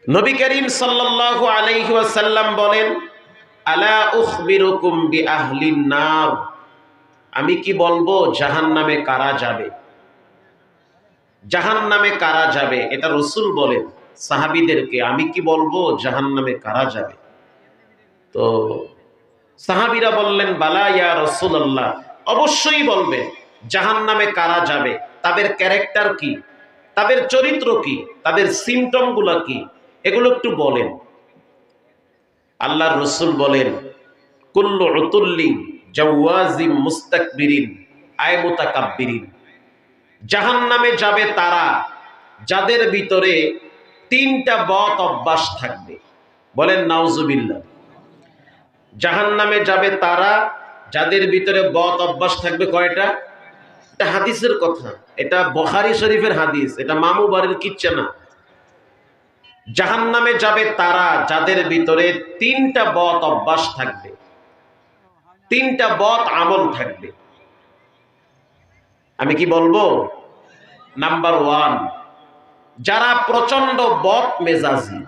নবী করিম সাল্লাল্লাহু আলাইহি ওয়াসাল্লাম বলেন, আলা উখবিরুকুম বিআহলিন নার, আমি কি বলবো জাহান্নামে কারা যাবে? জাহান্নামে কারা যাবে এটা রাসূল বলেন সাহাবীদেরকে, আমি কি বলবো জাহান্নামে কারা যাবে? তো সাহাবীরা বললেন, বালা ইয়া রাসূলুল্লাহ, অবশ্যই বলবেন জাহান্নামে কারা যাবে, তাদের ক্যারেক্টার কি, তাদের চরিত্র কি, তাদের সিম্পটম গুলা কি, এগুলো একটু বলেন। আল্লাহর রাসূল বলেন, কুল্লু উতুল্লি জাওয়াজিম মুস্তাকবিরিন আয় মুতাকাব্বিরিন, জাহান্নামে যাবে তারা যাদের ভিতরে তিনটা বদ অভ্যাস থাকবে। বলেন নাউজুবিল্লাহ। জাহান্নামে যাবে তারা যাদের ভিতরে বদ অভ্যাস থাকবে। কয়টা? এটা হাদিসের কথা, এটা বুখারী শরীফের হাদিস, এটা মামু বাড়ির কিচ্ছা না। জাহান্নামে যাবে তারা যাদের ভিতরে তিনটা বদ অভ্যাস থাকবে, তিনটা বদ আমল থাকবে। আমি কি বলবো? নাম্বার 1, যারা প্রচন্ড বদ মেজাজি।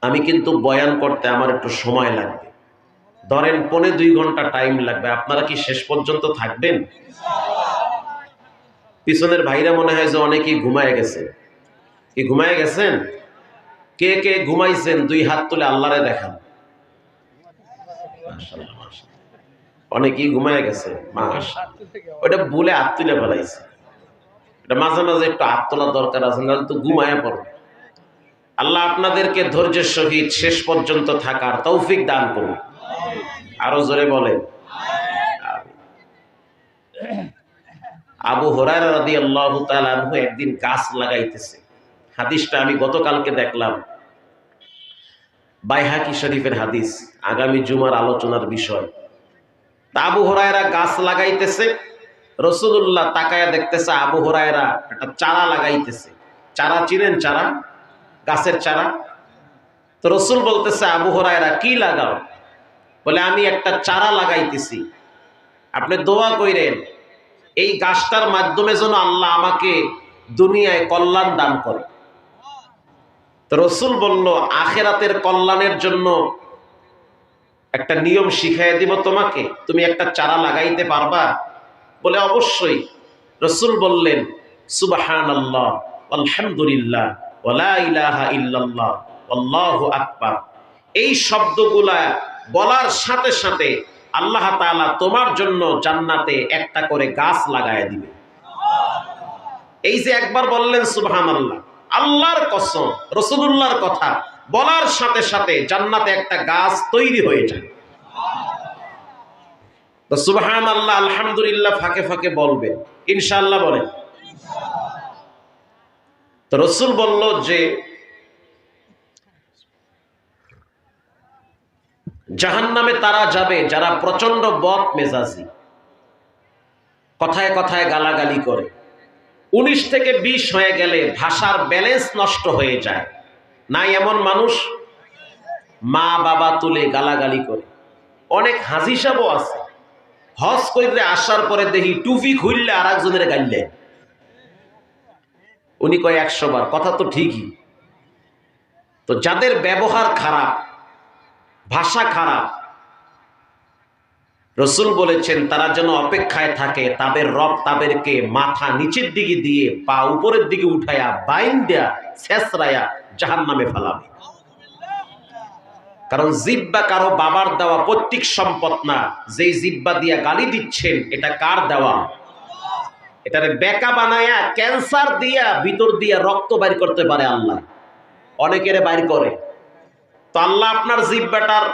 আমি কিন্তু বয়ান করতে আমার একটু সময় লাগবে, ধরেন 1.5-2 ঘন্টা টাইম লাগবে। আপনারা কি শেষ পর্যন্ত থাকবেন? পিছনের ভাইরা মনে হয় যে অনেকেই ঘুমায় গেছে। কি ঘুমায় গেছেন? কে কে ঘুমাইছেন 2 হাত তুলে আল্লাহরে দেখান। মাশাআল্লাহ, মাশাআল্লাহ, অনেকেই ঘুমায় গেছে। মাশাআল্লাহ, ওটা ভুলে হাত তুলে ফেলাইছে। এটা মাঝে মাঝে একটু হাত তোলার দরকার আছে, নাহলে তো ঘুমায় পড়বে। আল্লাহ আপনাদেরকে ধৈর্যের সহিত শেষ পর্যন্ত থাকার তৌফিক দান করুন। আরো জোরে বলেন। আবু হুরায়রা রাদিয়াল্লাহু তাআলা আনহু একদিন গাছ লাগাইতেছে। হাদিসটা আমি গতকালকে দেখলাম, বাইহাকি শরীফের হাদিস, আগামী জুমার আলোচনার বিষয়। তা আবু হুরায়রা গাছ লাগাইতেছে, রাসূলুল্লাহ তাকায়া দেখতেছে আবু হুরায়রা একটা চারা লাগাইতেছে। চারা চিনেন? চারা, গাছের চারা। তো রাসূল বলতেছে, আবু হুরায়রা কি লাগাও? বলে, আমি একটা চারা লাগাইতেছি, আপনি দোয়া কইরেন এই গাছটার মাধ্যমে যেন আল্লাহ আমাকে দুনিয়ায় কল্যাণ দান করে। তো রাসূল বলল, আখিরাতের কল্যাণের জন্য একটা নিয়ম শিখাই দিব তোমাকে, তুমি একটা চারা লাগাইতে পারবা? বলে, অবশ্যই। রাসূল বললেন, সুবহানাল্লাহ আলহামদুলিল্লাহ ওয়ালা ইলাহা ইল্লাল্লাহ আল্লাহু আকবার, এই শব্দগুলা বলার সাথে সাথে আল্লাহ তাআলা তোমার জন্য জান্নাতে একটা করে গাছ লাগায় দিবে। এই যে একবার বললেন সুবহানাল্লাহ, আল্লাহর কসম, রাসূলুল্লাহর কথা বলার সাথে সাথে জান্নাতে একটা গাছ তৈরি হয়ে যায়। তো সুবহানাল্লাহ আলহামদুলিল্লাহ ফাঁকে ফাঁকে বলবেন, ইনশাআল্লাহ বলেন। তো রাসূল বলল যে জাহান্নামে তারা যাবে যারা প্রচন্ড বদ মেজাজি, কথায় কথায় গালাগালি করে। 19 থেকে 20 হয়ে গেলে ভাষার ব্যালেন্স নষ্ট হয়ে যায়। নাই এমন মানুষ? মা বাবা তুলে গালাগালি করে। অনেক হাজি সাহেবও আছে, হজ করে আসার পরে দেখি টুপি খুললে আর একজনের গাইলে। উনি কয় 100 বার, কথা তো ঠিকই। তো যাদের ব্যবহার খারাপ, ভাষা খারাপ, রাসূল বলেছেন তারা যেন অপেক্ষায় থাকে তাদের রব তাদেরকে মাথা নিচের দিকে দিয়ে পা উপরের দিকে উঠায়া বাইন্দা ছেঁচড়ায়া জাহান্নামে ফেলাবে। কারণ জিহ্বা কারো বাবার দেওয়া পৈতৃক সম্পদ না। যেই জিহ্বা দিয়া গালি দিচ্ছেন এটা কার দেওয়া? এটারে বেকা বানায়া ক্যান্সার দিয়া ভিতর দিয়া রক্ত বাইর করতে পারে আল্লাহ, অনেকেরে বাইর করে। তো আল্লাহ আপনার জিহ্বাটার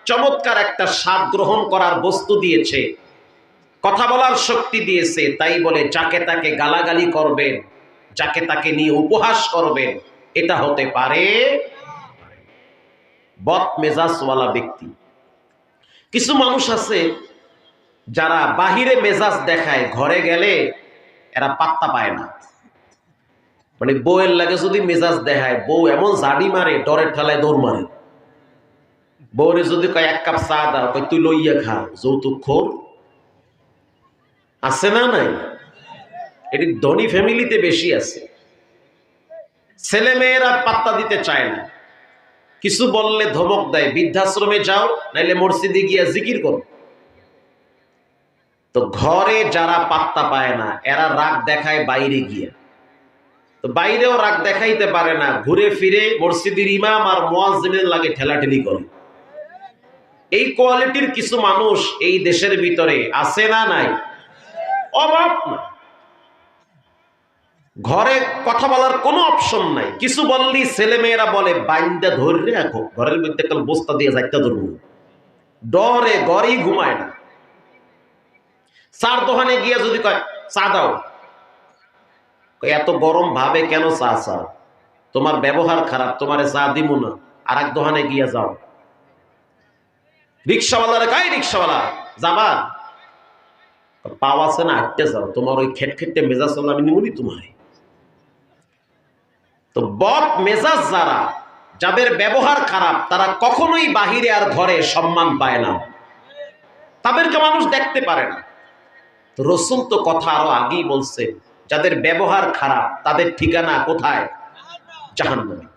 চমৎকার একটা স্বাদ গ্রহণ করার বস্তু দিয়েছে, কথা বলার শক্তি দিয়েছে। তাই বলে যাকে তাকে গালাগালি করবেন, যাকে তাকে নিয়ে উপহাস করবেন, এটা হতে পারে বদ মেজাজওয়ালা ব্যক্তি। কিছু মানুষ আছে যারা বাহিরে মেজাজ দেখায়, ঘরে গেলে এরা পাত্তা পায় না। মানে বউয়ের লাগে যদি মেজাজ দেখায়, বউ এমন জাডি মারে, ডরের ঠেলায় দৌড় মারে। বউরে যদি কয় 1 কাপ চা দাও, কয় তুই লইয়া খা, যৌতুক খোর। আছে না? নাই? এটি ধনী ফ্যামিলিতে বেশি আছে। ছেলে মেয়েরা পাত্তা দিতে চায় না, কিছু বললে ধমক দেয়, বৃদ্ধাশ্রমে যাও নাইলে মসজিদে গিয়া জিকির করো। তো ঘরে যারা পাত্তা পায় না এরা রাগ দেখায় বাইরে গিয়া, তো বাইরেও রাগ দেখাইতে পারে না, ঘুরে ফিরে মসজিদের ইমাম আর মুয়াজ্জিনের লাগে ঠেলাঠেলি করে। এই কোয়ালিটির কিছু মানুষ এই দেশের ভিতরে আছে না নাই? অভাব না। ঘরে কথা বলার কোনো অপশন নাই, কিছু বললি ছেলে মেয়েরা বলে বাইন্দা ধরে রাখো, ঘরের মধ্যে একটা বস্তা দিয়ে যাইতে ধরবো, ডরে ঘরেই ঘুমায় না। চার দোকানে গিয়া যদি কয় চা দাও, এত গরম ভাবে কেন চা চাও, তোমার ব্যবহার খারাপ, তোমারে চা দিব না, আর এক দোকানে গিয়া যাও। রিক্সাওয়ালারে কয় রিক্সাওয়ালা যাবা, পাওয়া আছে না আটটে যাও, তোমার ওই খেট খেটে মেজাজ হল আমি নিমুনি তোমার। তো বদ মেজাজ যারা, যাদের ব্যবহার খারাপ, তারা কখনোই বাহিরে আর ঘরে সম্মান পায় না, তাদেরকে মানুষ দেখতে পারে না। তো রাসূল তো কথা আরো আগেই বলছে, যাদের ব্যবহার খারাপ তাদের ঠিকানা কোথায়? জাহান্নামে।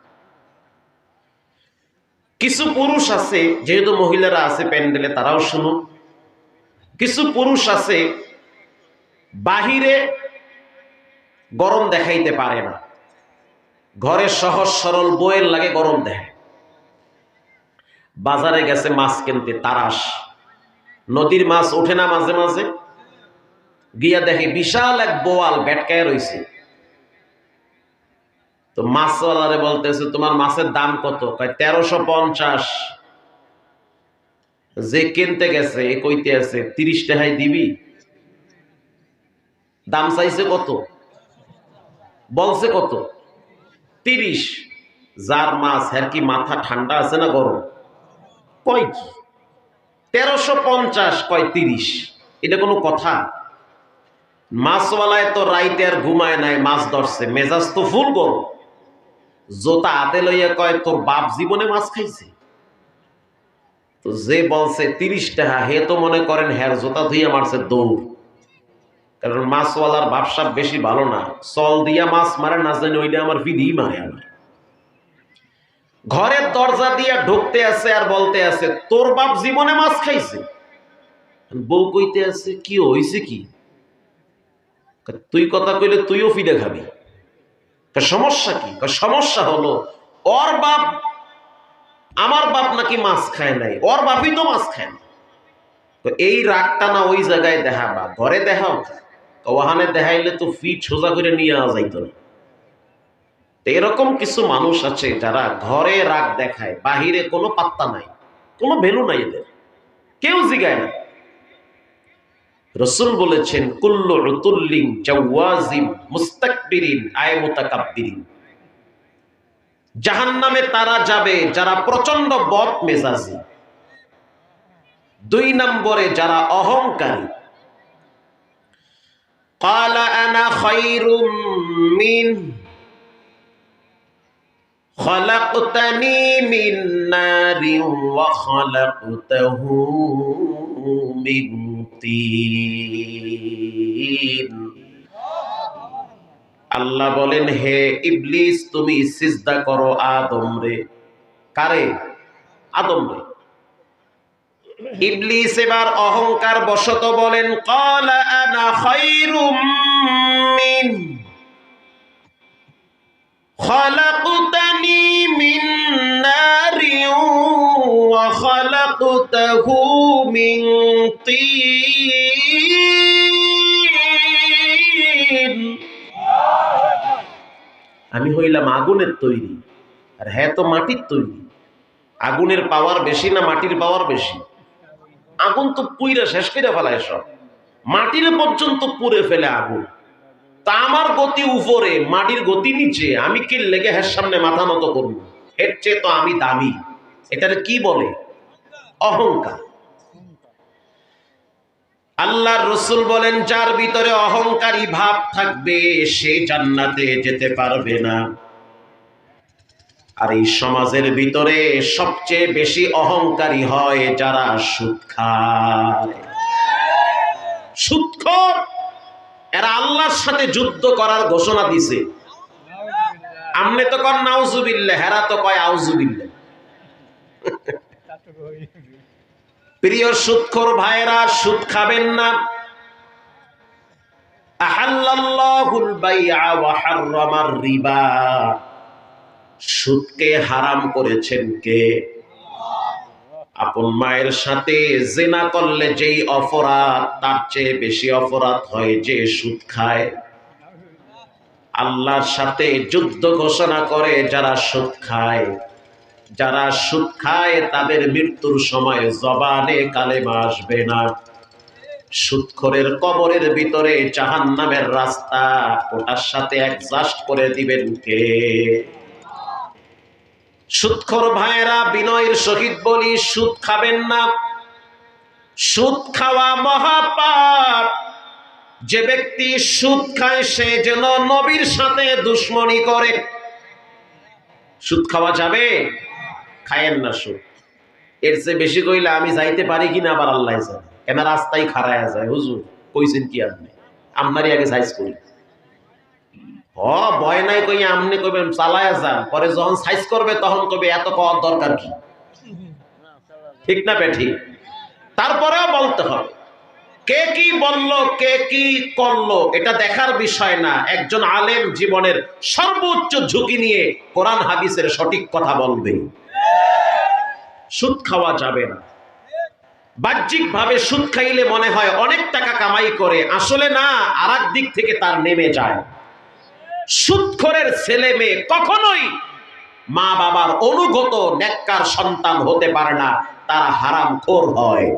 কিছু পুরুষ আছে, যেহেতু মহিলারা আছে প্যান্ডেলে তারাও শুনুন, কিছু পুরুষ আছে বাহিরে গরম দেখাইতে পারে না, ঘরে সহজ সরল বইয়ের লাগে গরম দেয়। বাজারে গেছে মাছ কিনতে, তারাস নদীর মাছ ওঠে না মাঝে মাঝে, গিয়া দেখে বিশাল এক বোয়াল বেটকায় রয়েছে। তো মাছওয়ালারে বলতেছে তোমার মাছের দাম কত? কয় 1350। যে কিনতে গেছে এ কইতে আছে 30 টাকায় দিবি। দাম চাইছে কত? বলছে কত? 30। যার মাছ এর কি মাথা ঠান্ডা আছে না গরম? কয় কি 1350 কয় 30, এটা কোনো কথা? মাছওয়ালায় তো রাইতে আর ঘুমায় নাই, মাছ ধরছে, মেজাজ তো ফুল গরম, জোতা হাতে লইয়া কয় তোর বাপ জীবনে মাছ খাইছে? তো যে বলছে 30 টাকা, হে তো মনে করেন হ্যার জোতা ধুইয়া মারছে দৌড়, কারণ মাছওয়ালার ব্যবসা বেশি ভালো না, চল দিয়া মাছ মারে না জানি ওইটা আমার বিধি মারে। আমার ঘরের দরজা দিয়া ঢুকতে আছে আর বলতে আছে তোর বাপ জীবনে মাছ খাইছে। বউ কইতে আছে কি হইছে কি? তুই কথা কইলে তুইও ফিরে খাবি। সমস্যা কি? সমস্যা হলো ওর বাপ, আমার বাপ নাকি মাছ খায় নাই, ওর বাপই তো মাছ খায় না। তো এই রাগটা না ওই জায়গায় দেখাবা, ঘরে দেখাও, ওখানে দেখাইলে তো ফিট সোজা করে নিয়ে আসা যাইতো না। তো এরকম কিছু মানুষ আছে যারা ঘরে রাগ দেখায়, বাহিরে কোনো পাত্তা নাই, কোনো ভ্যালু নাই, এদের কেউ জিগায় না। রাসূল বলেছেন কুল্লু উতুল্লিন জাওয়াজিম মুস্তাকবিরিন আয় মুতাকাব্বিরিন, জাহান্নামে তারা যাবে যারা প্রচন্ড বদ মেজাজি। 2 নম্বরে যারা অহংকারী। ক্বালা আনা খায়রুম মিন খালাকতানি মিন নারিন ওয়া খালাকতাহু মিন তিন। আল্লাহ বলেন হে ইবলিস তুমি সিজদা করো আদম রে। কারে? আদম রে। ইবলিস এবার অহংকার বশত বলেন ক্বালা আনা খায়রুম মিন খালাকতানি মিন নারিন ওয়া খালাকতাহু মিন তিন। আমি হইলাম আগুনের তৈরি আর হ্যাঁ তো মাটির তৈরি। আগুনের পাওয়ার বেশি না মাটির পাওয়ার বেশি? আগুন তো পুইরা শেষ করে ফেলায় সব, মাটির পর্যন্ত পুড়ে ফেলে আগুন। তা আমার গতি উপরে, মাটির গতি নিচে, আমি কি লেগে হের সামনে মাথা নত করবো? এর চেয়ে তো আমি দামি। এটার কি বলে? অহংকার। আল্লাহর রাসূল বলেন যার ভিতরে অহংকারী ভাব থাকবে সে জান্নাতে যেতে পারবে না। আর এই সমাজের ভিতরে সবচেয়ে বেশি অহংকারী হয় যারা সুদ খায়। সুদখোর, এরা আল্লাহর সাথে যুদ্ধ করার ঘোষণা দিছে। আমনে তো কন নাউজুবিল্লাহ, হেরা তো কয় আউজুবিল্লাহ। প্রিয় সুদখোর ভাইরা, সুদ খাবেন না। আহাল্লাল্লাহুল বাইআ ওয়া হাররামার রিবা। সুদকে হারাম করেছেন কে? আপন মায়ের সাথে জিনা করলে যেই অপরাধ, তার চেয়ে বেশি অপরাধ হয় যে সুদ খায়। আল্লাহর সাথে যুদ্ধ ঘোষণা করে যারা সুদ খায়। যারা সুদ খায় তাদের মৃত্যুর সময় জবানে কালেমা আসবে না। সুদখোরের কবরের ভিতরে জাহান্নামের রাস্তা, ওটার সাথে অ্যাডজাস্ট করে দিবেন কে? সুদখোর ভাইরা, বিনয়ের সহিত বলি, সুদ খাবেন না। সুদ খাওয়া মহাপাপ। যে ব্যক্তি সুদ খায় সে যেন নবীর সাথে দুশ্মনী করে। সুদ খাওয়া যাবে? খায়েন না সুদ। এর চেয়ে বেশি কইলে আমি যাইতে পারি কিনা আবার আল্লাহ জানে। কেন রাস্তায় খাড়ায়া যায়, হুজুর কইছেন কি আপনি? আপনারই আগে সাইজ করি। ভয় নাই কই আপনি কইবেন চালায়া যান, পরে যখন সাইজ করবে তখন কইবে এত কওয়ার দরকার কি? ঠিক না বেঠি? তারপরেও বলতে হবে। কে কি বলল, কে কি করলো, এটা দেখার বিষয় না। একজন আলেম জীবনের সর্বোচ্চ ঝুঁকি নিয়ে কোরআন হাদিসের সঠিক কথা বলবে। সুদ খাওয়া যাবে না। বাহ্যিক ভাবে সুদ খাইলে মনে হয় অনেক টাকা কামাই করে, আসলে না, আরেক দিক থেকে তার নেমে যায়। সুদখোরের ছেলে মেয়ে কখনোই মা বাবার অনুগত নেককার সন্তান হতে পারে না, তারা হারামখোর হয়।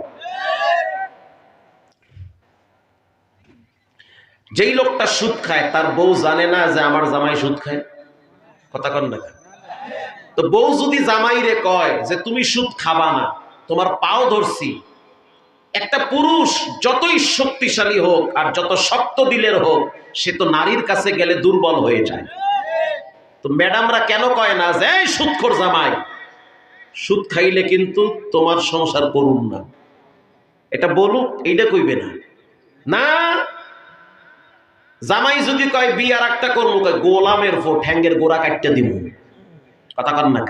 যেই লোকটা সুদ খায় তার বউ জানে না যে আমার জামাই সুদ খায়। কথা কন না? তো বউ যদি জামাইরে কয় যে তুমি সুদ খাবা না, তোমার পাও ধরছি। একটা পুরুষ যতই শক্তিশালী হোক আর যত শক্ত দিলের হোক, সে তো নারীর কাছে গেলে দুর্বল হয়ে যায়। তো ম্যাডামরা কেন কয় না যে এই সুদখোর জামাই, সুদ খাইলে কিন্তু তোমার সংসার করুন না, এটা বলুক, এইটা কইবে না। না, জামাই যদি কয় বিয়ে আর একটা করবো, গোলামের ঠ্যাঙ্গের গোড়া কাটতে দিব। কথা কন না?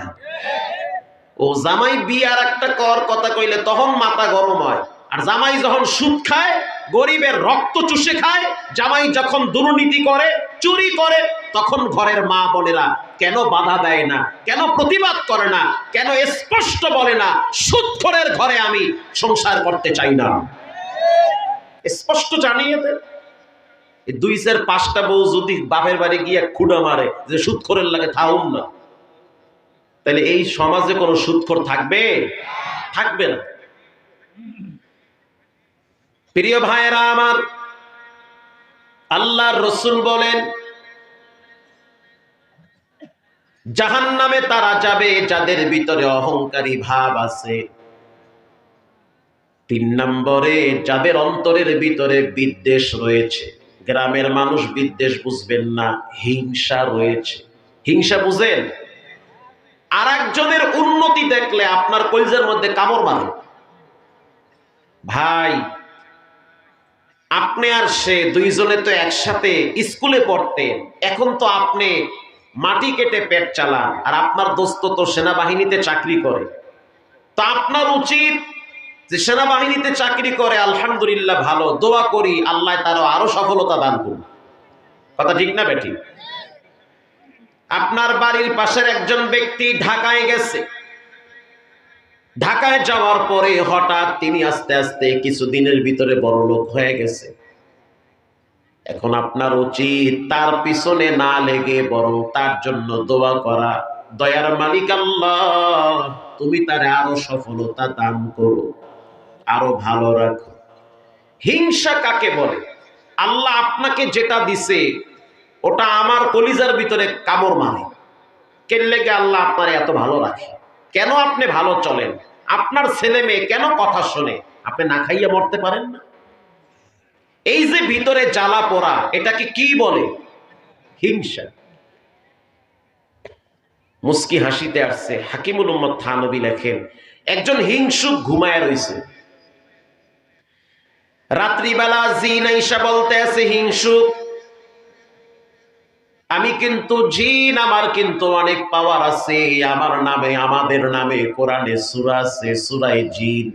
ও জামাই বিয়ে আর একটা কর কথা কইলে তখন মাথা গরম হয়। আর জামাই যখন সুদ খায়, গরিবের রক্ত চুষে খায়, জামাই যখন দুর্নীতি করে, চুরি করে, তখন ঘরের মা বোনেরা কেন বাধা দেয় না, কেন প্রতিবাদ করে না, কেন স্পষ্ট বলে না সুদখোরের ঘরে আমি সংসার করতে চাই না? স্পষ্ট জানিয়ে দেয়। 2-4-5টা বউ যদি বাপের বাড়ি গিয়ে খুঁড়া মারে যে সুদখোরের লাগে থাকুন না, তাহলে এই সমাজে কোনো সুদখোর থাকবে? থাকবে না। প্রিয় ভাইয়েরা আমার, আল্লাহর রাসূল বলেন জাহান্নামে তারা যাবে যাদের ভিতরে অহংকারী ভাব আছে। 3 নম্বরে যাদের অন্তরের ভিতরে বিদ্বেষ রয়েছে। গ্রামের মানুষ বিদ্বেষ বুঝবেন না, হিংসা রয়েছে। হিংসা বুঝেন? আর একজনের উন্নতি দেখলে আপনার কলিজার মধ্যে কামড় মারে। ভাই, আপনি আর সে দুইজনে তো একসাথে স্কুলে পড়তেন, এখন তো আপনি মাটি কেটে পেট চালান, আর আপনার দোস্ত তো সেনাবাহিনীতে চাকরি করে। তো আপনার উচিত যে সেনাবাহিনীতে চাকরি করে, আলহামদুলিল্লাহ, ভালো, দোয়া করি আল্লাহ তার আরো সফলতা দান করুন। কথা ঠিক না বেটি? আপনার বাড়ির পাশের একজন ব্যক্তি ঢাকায় গেছে। ঢাকায় যাওয়ার পরে হঠাৎ তিনি আস্তে আস্তে কিছুদিনের ভিতরে বড়লোক হয়ে গেছে। এখন আপনার উচিত তার পিছনে না লেগে বরং তার জন্য দোয়া করা, দয়ার মালিক আল্লাহ তুমি তারে আরো সফলতা দান করো, আরো ভালো রাখো। হিংসা কাকে বলে? আল্লাহ আপনাকে যেটা দিছে ওটা আমার কলিজার ভিতরে কামড় মারে। কেন লেগে আল্লাহ আপনার এত ভালো রাখে? কেন আপনি ভালো চলেন? আপনার ছেলে মেয়ে কেন কথা শোনে? আপনি না খাইয়া মরতে পারেন না? এই যে ভিতরে জ্বালা পোড়া, এটাকে কি বলে? হিংসা। মুস্কি হাসিতে আসছে হাকিমুল উম্মত থানবী লেখেন, একজন হিংসুক ঘুমায় রইছে। রাত্রিবেলা জিন আইসা বলতে আছে হিংসুক, আমি কিন্তু জিন, আমার কিন্তু অনেক পাওয়ার আছে। আমার নামে, আমাদের নামে কোরআনে সূরা আছে, সূরা জিন।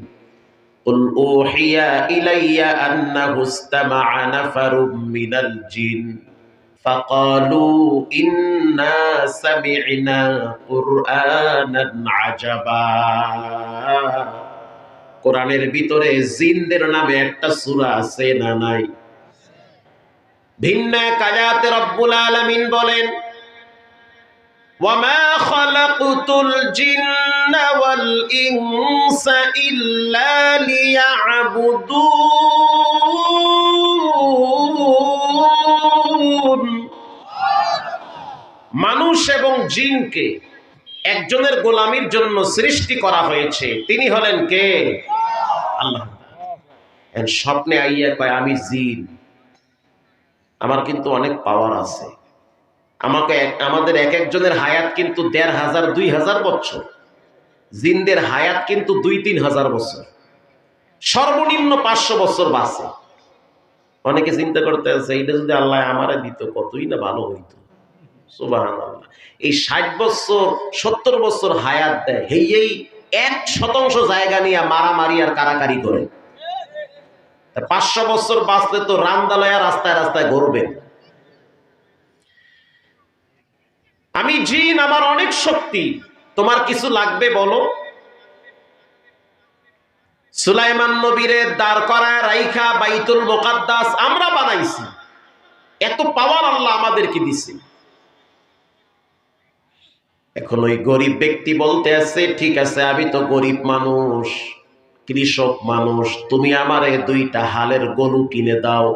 কুল উহিয়া ইলাইয়া আন্নাহু ইসতামা'a নাফারুম মিনাল জিন ফাকালু ইন্না সামি'না কুরআনান আজাবা। কোরআনের ভিতরে জিনদের নামে একটা সূরা আছে না নাই? ভিন্ন এক আয়াতে রব্বুল আলামিন বলেন, ওয়ামা খালাকতুল জিন্না ওয়াল ইনসা ইল্লা লিয়াবুদুন। মানুষ এবং জিনকে একজনের গোলামির জন্য সৃষ্টি করা হয়েছে। তিনি হলেন কে? আল্লাহ। স্বপ্নে আইয়া কয় আমি জিন, আমার কিন্তু অনেক পাওয়ার আছে। আমাদের এক একজনের হায়াত কিন্তু ১৫০০ ২০০০ বছর, জিনদের হায়াত কিন্তু ২-৩ হাজার বছর, সর্বনিম্ন ৫০০ বছর বাঁচে। অনেকে চিন্তা করতে আছে এইটা যদি আল্লাহ আমারে দিত কতই না ভালো হইতো। সুবহানাল্লাহ। এই ৬০ বছর ৭০ বছর হায়াত দেয়, এই ১% জায়গা নিয়ে মারামারি আর কারাকারি করে। ৫০০ বছর বাঁচলে তো রান্দালয়া রাস্তায় রাস্তায় ঘুরবে। আমি জিন, আমার অনেক শক্তি, তোমার কিছু লাগবে বলো। সুলাইমান নবীরে দাঁড় করায় রাইখা বাইতুল মুকাদ্দাস আমরা বানাইছি। এত পাওয়ার আল্লাহ আমাদেরকে দিছে। এখন ওই গরিব ব্যক্তি বলতে আছে, ঠিক আছে আমি তো গরিব মানুষ, কৃষক মানুষ, তুমি আমারে ২টা হালের গরু কিনে দাও।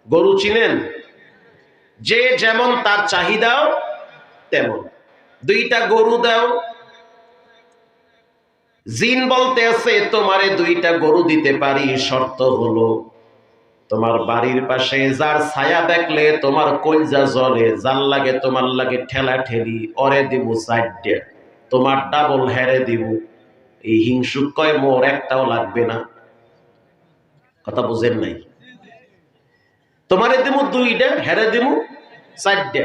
গরু চিনেন? যে যেমন তার চাহিদাও তেমন, ২টা গরু দাও। জিন বলতে আছে তোমারে ২টা গরু দিতে পারি, শর্ত হলো তোমার বাড়ির পাশে যার ছায়া দেখলে তোমার কলজা জ্বলে, যার লাগে তোমার লাগে ঠেলা ঠেলি, ওরে দিব ৪টে, তোমার ডাবল হেরে দিব। এই হিংসুক কয় মোর একটাও লাগবে না। কথা বুঝেন নাই? তোমারে দিব ২টা, হেরে দিব ৪টে,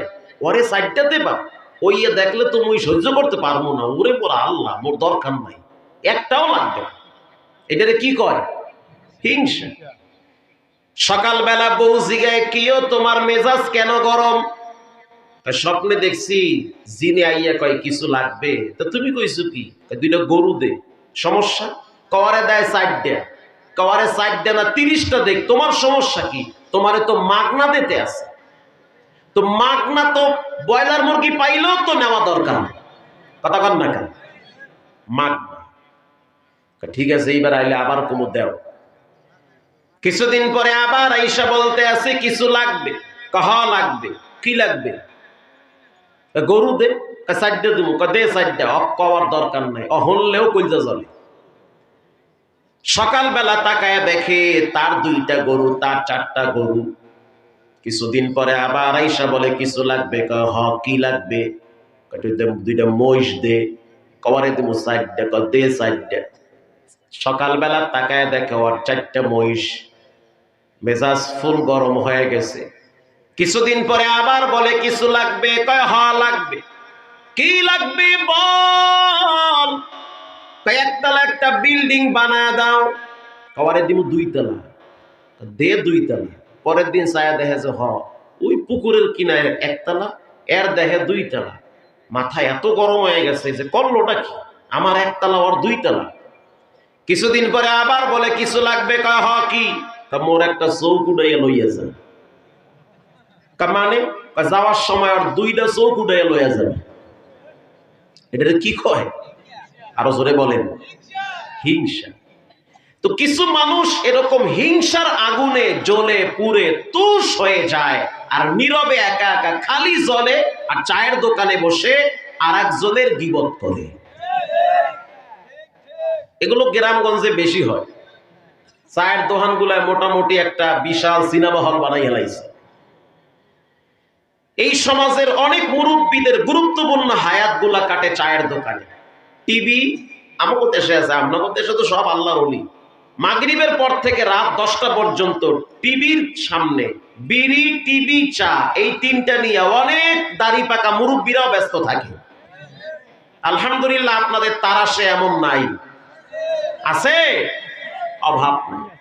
ওরে ৪টে দেবা। ওই দেখলে তুমি সহ্য করতে পারবো না, ওরে পড়া আল্লাহ মোর দরকার নাই, একটাও লাগবে না। এটারে কি কয়? হিংসা। সকালবেলা বউ জিগায়, কিও তোমার মেজাজ কেন গরম? স্বপ্নে দেখছি জিনে আইয়া কয় কিছু লাগবে। তা তুমি কইছো কি? ২টা গরু দে। সমস্যা? কওয়ারে দেয় ৪টে, কওয়ারে ৪টে না ৩০টা দেখ, তোমার সমস্যা কি? তোমারে তো মাগনা দিতে আছে, তো মাগনা তো ব্রয়লার মুরগি পাইলেও তো নেওয়া দরকার। কথা কন না কেন? মাগনা। ঠিক আছে এইবার আইলে আবার কুমু দেও। কিছুদিন পরে আবার আইসা বলতে আছে কিছু লাগবে। কহা লাগবে, কি লাগবে? গরু দে। ৪টে দিব। দে ৪টে। কওয়ার দরকার নাই, অহনলেও কইজা জ্বলে। সকালবেলা তাকায় দেখে তার ২টা গরু, তার ৪টা গরু। কিছুদিন পরে আবার আইসা বলে কিছু লাগবে। হ কি লাগবে? ২টা মহিষ দে। কওয়ারে দিব ৪টে। দে ৪টে। সকালবেলা তাকায় দেখে ওর ৪টে মহিষ। মেজাজ ফুল গরম হয়ে গেছে। কিছুদিন পরে আবার বলে কিছু লাগবে। কয় হ লাগবে। কি লাগবে বল? একতলা একটা বিল্ডিং বানায় দাও। কওয়ারে দিব ২ তলা। দে ২ তলা। পরের দিন ছায়া দেখে যে ওই পুকুরের কিনারে ১ তলা, এর দেখে ২ তলা। মাথা এত গরম হয়ে গেছে যে করলোটা কি, আমার 1 তলা ওর 2 তলা। কিছুদিন পরে আবার বলে কিছু লাগবে। কয় হ কি? মোর একটা চৌক উড়াইয়া লইয়া যান। মানে যাওয়ার সময় আর 2টা চৌক উড়াইয়া লইয়া যাবে। এটা কি কয়? আরো জোরে বলেন। হিংসা। তো কিছু মানুষ এরকম হিংসার আগুনে জ্বলে পুড়ে তুষ হয়ে যায়, আর নীরবে একা একা খালি জ্বলে, আর চায়ের দোকানে বসে আর একজনের গীবত করে। এগুলো গ্রামগঞ্জে বেশি হয়। চায়ের দোকানগুলায় মোটামুটি একটা বিশাল সিনেমা হল বানাই হেলাইছে। এই সমাজের অনেক মুরব্বীদের গুরুত্বপূর্ণ হায়াতগুলা কাটে চায়ের দোকানে। টিভি আমাদের দেশে আছে, আপনাদের দেশে তো সব আল্লাহর ওলি। মাগরিবের পর থেকে রাত 10টা পর্যন্ত টিভির সামনে বিড়ি, টিভি, চা, এই তিনটা নিয়ে অনেক দাড়ি পাকা মুরব্বীরাও ব্যস্ত থাকে। আলহামদুলিল্লাহ আপনাদের তারাশে এমন নাই, আছে? অভাব নাই।